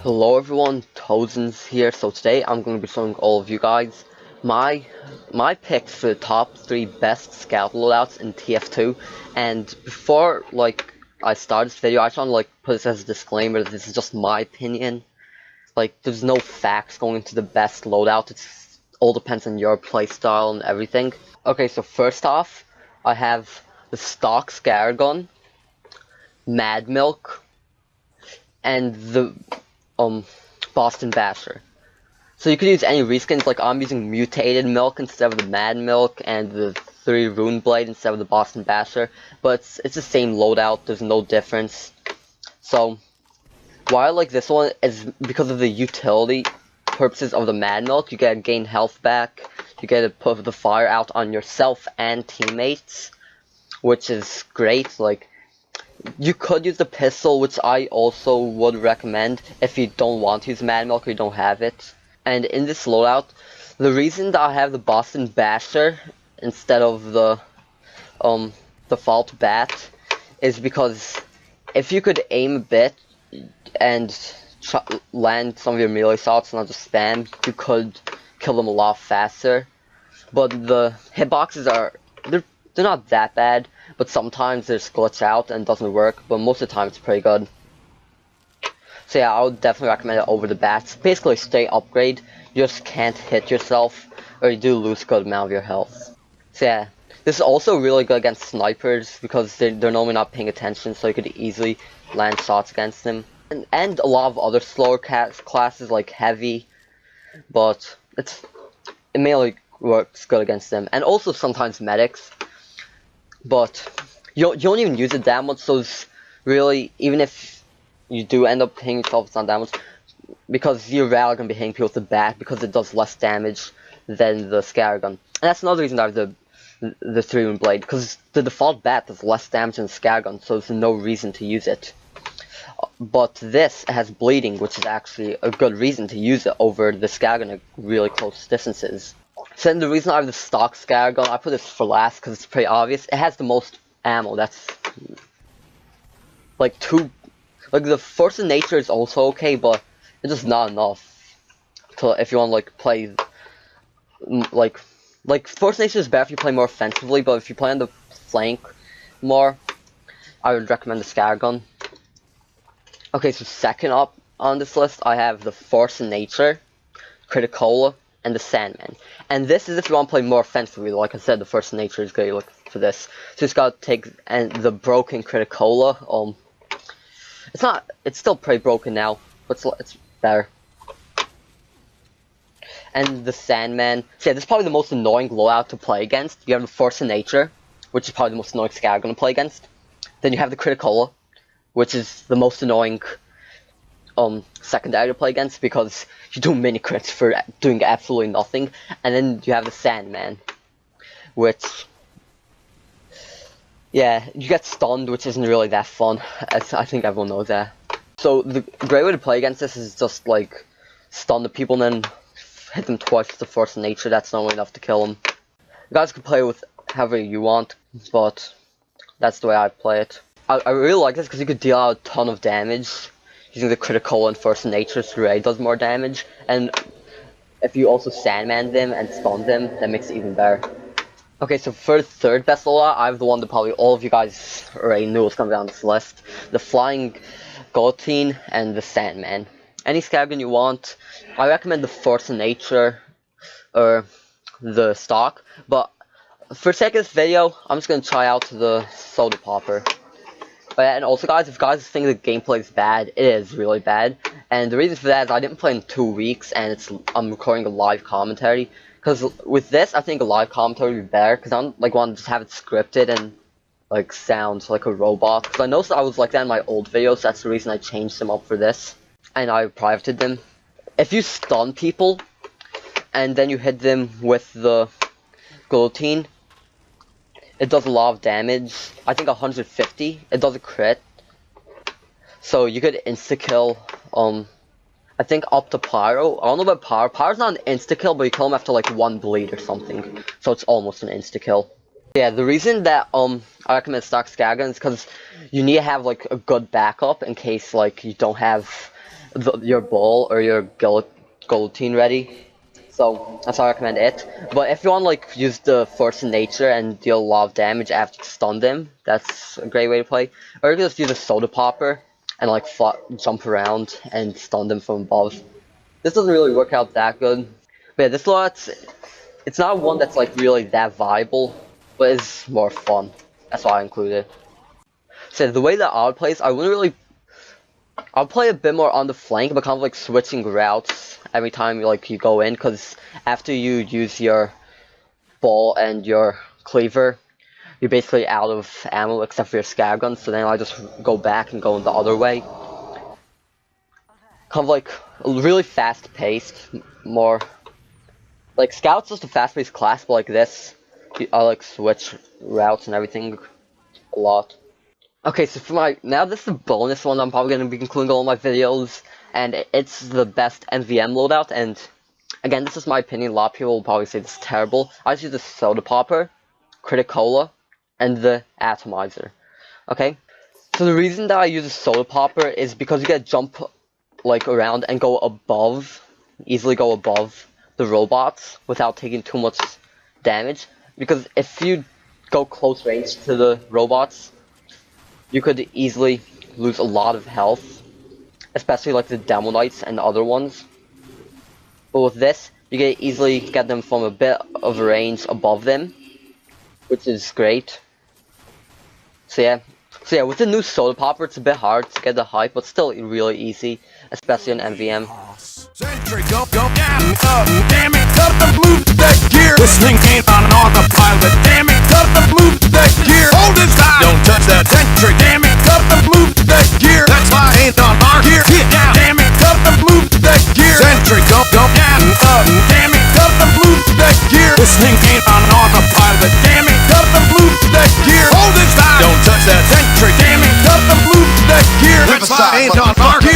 Hello everyone, TozinZ here. So today I'm going to be showing all of you guys my picks for the top 3 best scout loadouts in TF2. And before I start this video, I just want to put this as a disclaimer that this is just my opinion. There's no facts going into the best loadout. It all depends on your playstyle and everything. Okay, so first off, I have the stock scar gun, Mad Milk, and the Boston Basher. So you could use any reskins, like I'm using Mutated Milk instead of the Mad Milk, and the 3 Rune Blade instead of the Boston Basher, but it's the same loadout, there's no difference. So, why I like this one is because of the utility purposes of the Mad Milk. You get to gain health back, you get to put the fire out on yourself and teammates, which is great. You could use the pistol, which I also would recommend if you don't want to use Mad Milk or you don't have it. And in this loadout, the reason that I have the Boston Basher instead of the default bat is because if you could aim a bit and land some of your melee shots and not just spam, you could kill them a lot faster. But the hitboxes they're not that bad, but sometimes they glitch out and it doesn't work, but most of the time it's pretty good. So yeah, I would definitely recommend it over the bats. Basically, straight upgrade. You just can't hit yourself, or you do lose a good amount of your health. So yeah, this is also really good against snipers, because they're normally not paying attention, so you could easily land shots against them. And a lot of other slower classes like heavy, but it mainly works good against them. And also sometimes medics. But you don't even use it that much, so it's really, even if you do end up hitting yourself, it's not that much, because you're rather going to be hitting people with the bat, because it does less damage than the scar gun. And that's another reason I have the 3-Rune Blade, because the default bat does less damage than the scar gun, so there's no reason to use it. But this has bleeding, which is actually a good reason to use it over the scar gun at really close distances. So then the reason I have the stock scar gun, I put this for last because it's pretty obvious. It has the most ammo. That's the Force of Nature is also okay, but it's just not enough to, if you want to play Force of Nature is better if you play more offensively, but if you play on the flank more, I would recommend the scar gun. Okay, so second up on this list, I have the Force of Nature, Criticola, and the Sandman. And this is if you want to play more offensively. Like I said, the Force of Nature is great for this. So you just gotta take the broken Criticola. It's still pretty broken now, but it's better. And the Sandman. So yeah, this is probably the most annoying loadout to play against. You have the Force of Nature, which is probably the most annoying scar gun to play against. Then you have the Criticola, which is the most annoying secondary to play against, because you do mini crits for doing absolutely nothing. And then you have the Sandman, which, yeah, you get stunned, which isn't really that fun. I think everyone knows that. So the great way to play against this is just stun the people and then hit them twice with the Force of Nature. That's normally enough to kill them. You guys can play with however you want, but that's the way I play it. I really like this because you could deal out a ton of damage using the Critical and Force of Nature. Ray does more damage, and if you also Sandman them and stun them, that makes it even better. Okay, so for the third best loadout, I have the one that probably all of you guys already knew was going to be on this list: the Flying Guillotine and the Sandman. Any scar gun you want. I recommend the Force of Nature or the stock, but for the sake of this video, I'm just going to try out the Soda Popper. And also, guys, if guys think the gameplay is bad, it is really bad. And the reason for that is I didn't play in 2 weeks, and I'm recording a live commentary. Because with this, I think a live commentary would be better, because I don't want to just have it scripted and sound like a robot. Because I noticed I was like that in my old videos. That's the reason I changed them up for this, and I privated them. If you stun people and then you hit them with the guillotine, it does a lot of damage. I think 150. It does a crit. So you could insta-kill, I think up to Pyro. I don't know about Pyro. Pyro's not an insta-kill, but you kill him after 1 bleed or something. So it's almost an insta-kill. Yeah, the reason that I recommend stock scar gun is because you need to have a good backup in case you don't have your ball or your guillotine ready. So that's how I recommend it. But if you want to like use the Force of Nature and deal a lot of damage after you stun them, that's a great way to play. Or you can just use a Soda Popper and like jump around and stun them from above. This doesn't really work out that good. But yeah, this lot, it's not one that's like really that viable, but it's more fun. That's why I included it. So the way that I would play is I'll play a bit more on the flank, but kind of like switching routes every time you go in, because after you use your ball and your cleaver, you're basically out of ammo except for your scav gun, so then I just go back and go in the other way. Kind of like really fast paced, more like Scout's just a fast paced class, but like this, I like switch routes and everything a lot. Okay, so for now this is the bonus one I'm probably going to be including all my videos, and it's the best MVM loadout, and again, this is my opinion, a lot of people will probably say this is terrible. I just use the Soda Popper, Criticola, and the Atomizer, okay? So the reason that I use the Soda Popper is because you get jump, like, around and easily go above the robots without taking too much damage, because if you go close range to the robots, you could easily lose a lot of health, especially like the Demo Knights and other ones. But with this, you can easily get them from a bit of range above them, which is great. So yeah, with the new Soda Popper, it's a bit hard to get the hype, but still really easy, especially on MVM. Sentry, go, damn it, cut the move that gear. This thing ain't on autopilot, damn it, cut the move that gear. Hold it tight, don't touch that sentry, damn it, cut the move that gear. That's why I ain't on our gear. Get down, damn it, cut the move that gear. Sentry, go, damn it, cut the move that gear. This thing ain't on autopilot, damn it, cut the move that gear. Hold it tight, don't touch that sentry, damn it, cut the move that gear. That's why I ain't on our gear.